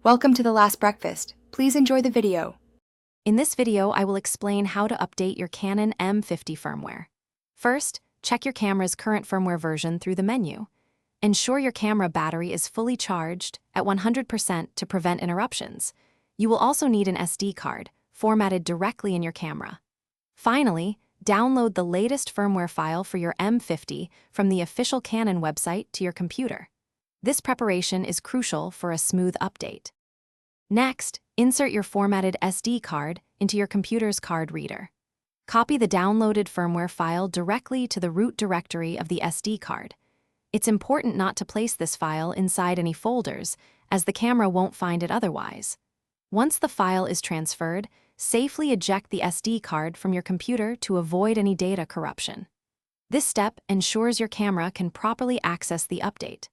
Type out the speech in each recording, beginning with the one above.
Welcome to The Last Breakfast. Please enjoy the video. In this video, I will explain how to update your Canon M50 firmware. First, check your camera's current firmware version through the menu. Ensure your camera battery is fully charged at 100% to prevent interruptions. You will also need an SD card, formatted directly in your camera. Finally, download the latest firmware file for your M50 from the official Canon website to your computer. This preparation is crucial for a smooth update. Next, insert your formatted SD card into your computer's card reader. Copy the downloaded firmware file directly to the root directory of the SD card. It's important not to place this file inside any folders, as the camera won't find it otherwise. Once the file is transferred, safely eject the SD card from your computer to avoid any data corruption. This step ensures your camera can properly access the update.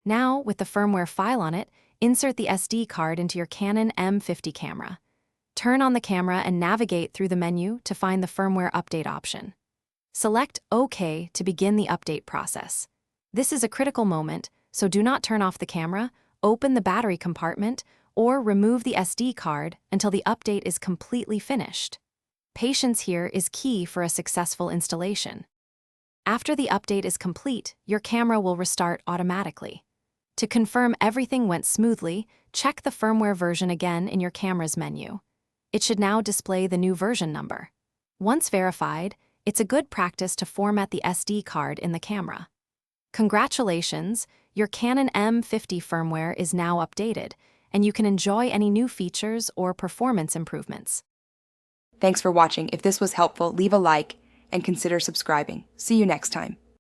Now, with the firmware file on it, insert the SD card into your Canon M50 camera. Turn on the camera and navigate through the menu to find the firmware update option. Select OK to begin the update process. This is a critical moment, so do not turn off the camera, open the battery compartment, or remove the SD card until the update is completely finished. Patience here is key for a successful installation. After the update is complete, your camera will restart automatically. To confirm everything went smoothly, check the firmware version again in your camera's menu. It should now display the new version number. Once verified, it's a good practice to format the SD card in the camera. Congratulations, your Canon M50 firmware is now updated, and you can enjoy any new features or performance improvements. Thanks for watching. If this was helpful, leave a like and consider subscribing. See you next time.